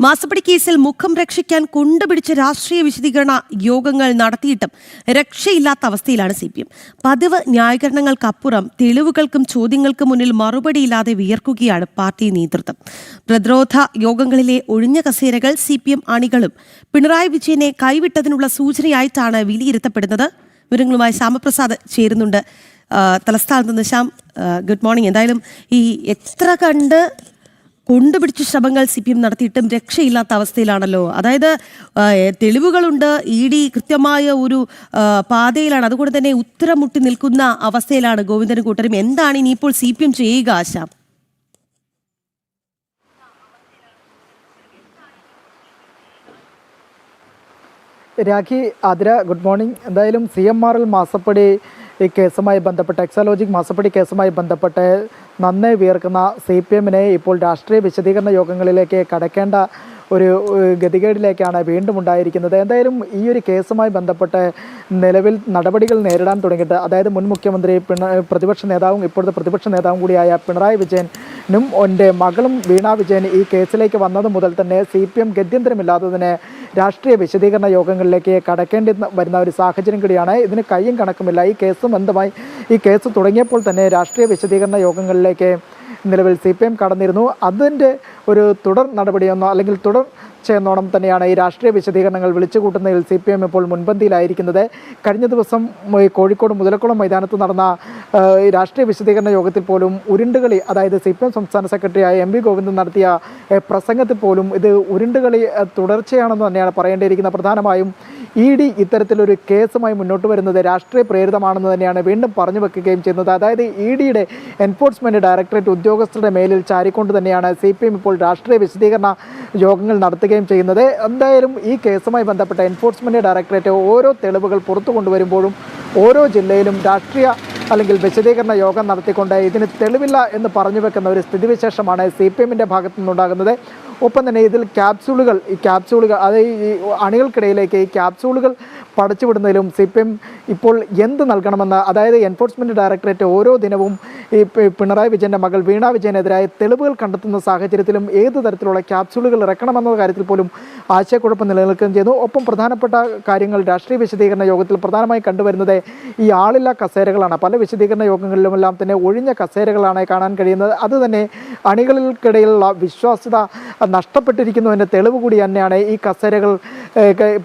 മാസപ്പടി കേസിൽ മുഖം രക്ഷിക്കാൻ കൊണ്ടുപിടിച്ച രാഷ്ട്രീയ വിശദീകരണ യോഗങ്ങൾ നടത്തിയിട്ടും രക്ഷയില്ലാത്ത അവസ്ഥയിലാണ് CPM. പതിവ് ന്യായീകരണങ്ങൾക്കപ്പുറം തെളിവുകൾക്കും ചോദ്യങ്ങൾക്കും മുന്നിൽ മറുപടിയില്ലാതെ വിയർക്കുകയാണ് പാർട്ടി നേതൃത്വം. പ്രതിരോധ യോഗങ്ങളിലെ ഒഴിഞ്ഞ കസേരകൾ CPM അണികളും പിണറായി വിജയനെ കൈവിട്ടതിനുള്ള സൂചനയായിട്ടാണ് വിലയിരുത്തപ്പെടുന്നത്. വിവരങ്ങളുമായി ശ്യാമപ്രസാദ് ചേരുന്നുണ്ട് തലസ്ഥാനത്ത് നിന്ന്. Shyam, good morning. എന്തായാലും ഈ എത്ര കണ്ട് കൊണ്ടുപിടിച്ച ശ്രമങ്ങൾ CPM നടത്തിയിട്ടും രക്ഷയില്ലാത്ത അവസ്ഥയിലാണല്ലോ. അതായത് തെളിവുകളുണ്ട്, ED കൃത്യമായ ഒരു പാതയിലാണ്, അതുകൊണ്ട് തന്നെ ഉത്തരം മുട്ടി നിൽക്കുന്ന അവസ്ഥയിലാണ് ഗോവിന്ദനും കൂട്ടരും. എന്താണ് ഇനിയിപ്പോൾ CPM ചെയ്യുക ആശാം? Rakhi, Athira, good morning. എന്തായാലും CMRL മാസപ്പടി ഈ കേസുമായി ബന്ധപ്പെട്ട്, എക്സാലോജിക് മാസപ്പടി കേസുമായി ബന്ധപ്പെട്ട് നന്നായി വിയർക്കുന്ന CPM-നെ ഇപ്പോൾ രാഷ്ട്രീയ വിശദീകരണ യോഗങ്ങളിലേക്ക് കടക്കേണ്ട ഒരു ഗതികേടിലേക്കാണ് വീണ്ടും ഉണ്ടായിരിക്കുന്നത്. എന്തായാലും ഈ ഒരു കേസുമായി ബന്ധപ്പെട്ട് നിലവിൽ നടപടികൾ നേരിടാൻ തുടങ്ങിയിട്ട്, അതായത് മുൻ മുഖ്യമന്ത്രി പ്രതിപക്ഷ നേതാവും ഇപ്പോഴത്തെ പ്രതിപക്ഷ നേതാവും കൂടിയായ പിണറായി വിജയനും എൻ്റെ മകളും വീണ വിജയൻ ഈ കേസിലേക്ക് വന്നത് മുതൽ തന്നെ CPM ഗത്യന്തരമില്ലാത്തതിന് രാഷ്ട്രീയ വിശദീകരണ യോഗങ്ങളിലേക്ക് കടക്കേണ്ടി വരുന്ന ഒരു സാഹചര്യം കൂടിയാണ്. ഇതിന് കയ്യും കണക്കുമില്ല. ഈ കേസും ബന്ധമായി ഈ കേസ് തുടങ്ങിയപ്പോൾ തന്നെ രാഷ്ട്രീയ വിശദീകരണ യോഗങ്ങളിലേക്ക് നിലവിൽ CPM കടന്നിരുന്നു. അതിൻ്റെ ഒരു തുടർ നടപടിയെന്നോ അല്ലെങ്കിൽ തുടർച്ചയെന്നോണം തന്നെയാണ് ഈ രാഷ്ട്രീയ വിശദീകരണങ്ങൾ വിളിച്ചുകൂട്ടുന്നതിൽ CPM ഇപ്പോൾ മുൻപന്തിയിലായിരിക്കുന്നത്. കഴിഞ്ഞ ദിവസം കോഴിക്കോട് മുതലക്കുളം മൈതാനത്ത് നടന്ന രാഷ്ട്രീയ വിശദീകരണ യോഗത്തിൽ പോലും ഉരുണ്ടുകളി, അതായത് CPM സംസ്ഥാന സെക്രട്ടറിയായ MV ഗോവിന്ദൻ നടത്തിയ പ്രസംഗത്തിൽ പോലും ഇത് ഉരുണ്ടുകളി തുടർച്ചയാണെന്ന് തന്നെയാണ് പറയേണ്ടിയിരിക്കുന്നത്. പ്രധാനമായും ED ഇത്തരത്തിലൊരു കേസുമായി മുന്നോട്ട് വരുന്നത് രാഷ്ട്രീയ പ്രേരിതമാണെന്ന് തന്നെയാണ് വീണ്ടും പറഞ്ഞു വെക്കുകയും ചെയ്യുന്നത്. അതായത് EDയുടെ എൻഫോഴ്സ്മെൻറ്റ് ഡയറക്ടറേറ്റ് ഉദ്യോഗസ്ഥരുടെ മേലിൽ ചാരിക്കൊണ്ട് തന്നെയാണ് CPM ഇപ്പോൾ രാഷ്ട്രീയ വിശദീകരണ യോഗങ്ങൾ നടത്തുകയും ചെയ്യുന്നത്. എന്തായാലും ഈ കേസുമായി ബന്ധപ്പെട്ട എൻഫോഴ്സ്മെൻറ്റ് ഡയറക്ടറേറ്റ് ഓരോ തെളിവുകൾ പുറത്തു കൊണ്ടുവരുമ്പോഴും ഓരോ ജില്ലയിലും രാഷ്ട്രീയ അല്ലെങ്കിൽ വിശദീകരണ യോഗം നടത്തിക്കൊണ്ട് ഇതിന് തെളിവില്ല എന്ന് പറഞ്ഞു വെക്കുന്ന ഒരു സ്ഥിതിവിശേഷമാണ് CPM-ൻ്റെ ഭാഗത്തു നിന്നുണ്ടാകുന്നത്. ഒപ്പം തന്നെ ഇതിൽ ക്യാപ്സ്യൂളുകൾ അതായത് ഈ അണികൾക്കിടയിലേക്ക് ഈ ക്യാപ്സ്യൂളുകൾ പടച്ചുവിടുന്നതിലും CPM ഇപ്പോൾ എന്ത് നൽകണമെന്ന്, അതായത് എൻഫോഴ്സ്മെൻറ്റ് ഡയറക്ടറേറ്റ് ഓരോ ദിനവും ഈ പിണറായി വിജയൻ്റെ മകൾ വീണ വിജയനെതിരായ തെളിവുകൾ കണ്ടെത്തുന്ന സാഹചര്യത്തിലും ഏത് തരത്തിലുള്ള ക്യാപ്സ്യൂളുകൾ ഇറക്കണമെന്ന കാര്യത്തിൽ പോലും ആശയക്കുഴപ്പം നിലനിൽക്കുകയും ചെയ്യുന്നു. ഒപ്പം പ്രധാനപ്പെട്ട കാര്യങ്ങൾ രാഷ്ട്രീയ വിശദീകരണ യോഗത്തിൽ പ്രധാനമായി കണ്ടുവരുന്നത് ഈ ആളില്ലാ കസേരകളാണ്. പല വിശദീകരണ യോഗങ്ങളിലുമെല്ലാം തന്നെ ഒഴിഞ്ഞ കസേരകളാണ് കാണാൻ കഴിയുന്നത്. അത് തന്നെ അണികൾക്കിടയിലുള്ള വിശ്വാസ്യത നഷ്ടപ്പെട്ടിരിക്കുന്നതിൻ്റെ തെളിവ് കൂടി തന്നെയാണ് ഈ കസേരകൾ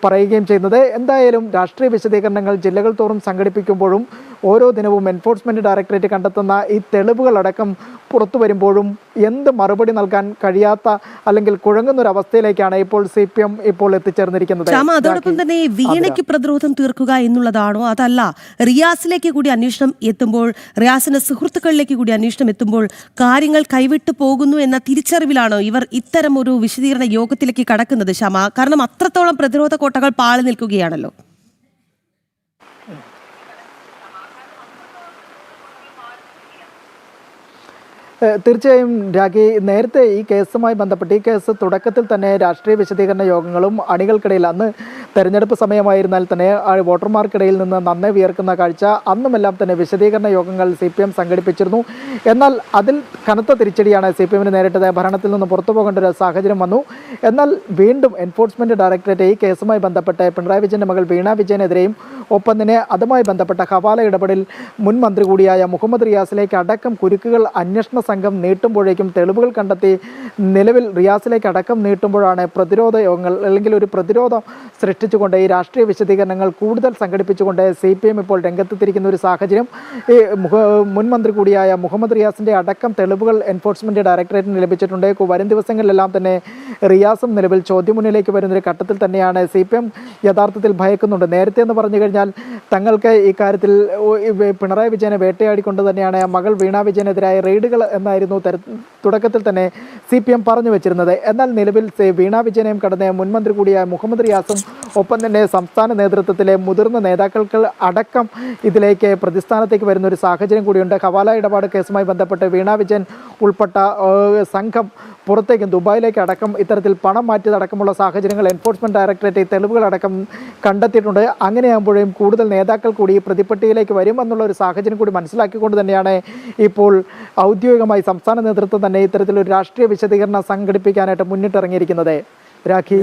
പറയുകയും ചെയ്യുന്നത്. എന്തായാലും രാഷ്ട്രീയ വിശദീകരണങ്ങൾ ജില്ലകൾ തോറും സംഘടിപ്പിക്കുമ്പോഴും ഓരോ ദിനവും എൻഫോഴ്സ്മെൻറ്റ് ഡയറക്ടറേറ്റ് കണ്ടെത്തുന്ന ഈ തെളിവുകളടക്കം പുറത്തു വരുമ്പോഴും എന്ത് മറുപടി നൽകാൻ കഴിയാത്ത അല്ലെങ്കിൽ കുഴങ്ങുന്നൊരവസ്ഥയിലേക്കാണ് ഇപ്പോൾ CPM ഇപ്പോൾ എത്തിച്ചേർന്നിരിക്കുന്നത്. അതോടൊപ്പം തന്നെ വീണയ്ക്ക് പ്രതിരോധം തീർക്കുക എന്നുള്ളതാണോ, അതല്ല റിയാസിലേക്ക് കൂടി അന്വേഷണം എത്തുമ്പോൾ, റിയാസിന്റെ സുഹൃത്തുക്കളിലേക്ക് കൂടി അന്വേഷണം എത്തുമ്പോൾ കാര്യങ്ങൾ കൈവിട്ടു പോകുന്നു എന്ന തിരിച്ചറിവിലാണോ ഇവർ ഇത്തരം ഒരു വിശദീകരണ യോഗത്തിലേക്ക് കടക്കുന്നത് ശ്യാമ? കാരണം അത്രത്തോളം പ്രതിരോധ കോട്ടകൾ പാളി നിൽക്കുകയാണല്ലോ. തീർച്ചയായും രാഖി, നേരത്തെ ഈ കേസുമായി ബന്ധപ്പെട്ട് ഈ കേസ് തുടക്കത്തിൽ തന്നെ രാഷ്ട്രീയ വിശദീകരണ യോഗങ്ങളും അണികൾക്കിടയിൽ, അന്ന് തെരഞ്ഞെടുപ്പ് സമയമായിരുന്നാൽ തന്നെ വോട്ടർമാർക്കിടയിൽ നിന്ന് നന്നേ വിയർക്കുന്ന കാഴ്ച അന്നുമെല്ലാം തന്നെ വിശദീകരണ യോഗങ്ങൾ CPM സംഘടിപ്പിച്ചിരുന്നു. എന്നാൽ അതിൽ കനത്ത തിരിച്ചടിയാണ് CPM-ന് നേരിട്ടത്. ഭരണത്തിൽ നിന്ന് പുറത്തു പോകേണ്ട ഒരു സാഹചര്യം വന്നു. എന്നാൽ വീണ്ടും എൻഫോഴ്സ്മെൻറ്റ് ഡയറക്ടറേറ്റ് ഈ കേസുമായി ബന്ധപ്പെട്ട് പിണറായി വിജയൻ്റെ മകൾ വീണ വിജയനെതിരെയും ഒപ്പം തന്നെ അതുമായി ബന്ധപ്പെട്ട ഹവാല ഇടപെടൽ മുൻ മന്ത്രി കൂടിയായ മുഹമ്മദ് റിയാസിലേക്ക് അടക്കം കുരുക്കുകൾ അന്വേഷണ സംഘം നീട്ടുമ്പോഴേക്കും തെളിവുകൾ കണ്ടെത്തി നിലവിൽ റിയാസിലേക്ക് അടക്കം നീട്ടുമ്പോഴാണ് പ്രതിരോധ യോഗങ്ങൾ അല്ലെങ്കിൽ ഒരു പ്രതിരോധം സൃഷ്ടിച്ചുകൊണ്ട് ഈ രാഷ്ട്രീയ വിശദീകരണങ്ങൾ കൂടുതൽ സംഘടിപ്പിച്ചുകൊണ്ട് CPM ഇപ്പോൾ രംഗത്തെത്തിയിരിക്കുന്ന ഒരു സാഹചര്യം. ഈ മുൻ മന്ത്രി കൂടിയായ മുഹമ്മദ് റിയാസിൻ്റെ അടക്കം തെളിവുകൾ എൻഫോഴ്സ്മെൻറ്റ് ഡയറക്ടറേറ്റിന് ലഭിച്ചിട്ടുണ്ട്. വരും ദിവസങ്ങളിലെല്ലാം തന്നെ റിയാസും നിലവിൽ ചോദ്യമുന്നിലേക്ക് വരുന്നൊരു ഘട്ടത്തിൽ തന്നെയാണ് CPM യഥാർത്ഥത്തിൽ ഭയക്കുന്നുണ്ട്. നേരത്തെ എന്ന് പറഞ്ഞു കഴിഞ്ഞാൽ തങ്ങൾക്ക് ഈ കാര്യത്തിൽ പിണറായി വിജയനെ വേട്ടയാടിക്കൊണ്ട് തന്നെയാണ് മകൾ വീണ വിജയനെതിരായ റെയ്ഡുകൾ എന്നായിരുന്നു തുടക്കത്തിൽ തന്നെ CPM പറഞ്ഞു വെച്ചിരുന്നത്. എന്നാൽ നിലവിൽ വീണ വിജയനെയും കടന്ന മുൻമന്ത്രി കൂടിയായ മുഹമ്മദ് റിയാസും ഒപ്പം തന്നെ സംസ്ഥാന നേതൃത്വത്തിലെ മുതിർന്ന നേതാക്കൾക്ക് അടക്കം ഇതിലേക്ക് പ്രതിസ്ഥാനത്തേക്ക് വരുന്ന ഒരു സാഹചര്യം കൂടിയുണ്ട്. ഹവാല ഇടപാട് കേസുമായി ബന്ധപ്പെട്ട് വീണ വിജയൻ ഉൾപ്പെട്ട സംഘം പുറത്തേക്കും ദുബായിലേക്ക് അടക്കം ഇത്തരത്തിൽ പണം മാറ്റിയതടക്കമുള്ള സാഹചര്യങ്ങൾ എൻഫോഴ്സ്മെൻറ്റ് ഡയറക്ടറേറ്റ് തെളിവുകളടക്കം കണ്ടെത്തിയിട്ടുണ്ട്. അങ്ങനെയാകുമ്പോഴും കൂടുതൽ നേതാക്കൾ കൂടി ഈ പ്രതിപ്പട്ടികയിലേക്ക് വരുമെന്നുള്ള ഒരു സാഹചര്യം കൂടി മനസ്സിലാക്കിക്കൊണ്ട് തന്നെയാണ് ഇപ്പോൾ ഔദ്യോഗികമായി സംസ്ഥാന നേതൃത്വം തന്നെ ഇത്തരത്തിലൊരു രാഷ്ട്രീയ വിശദീകരണം സംഘടിപ്പിക്കാനായിട്ട് മുന്നിട്ടിറങ്ങിയിരിക്കുന്നത്. രാഖി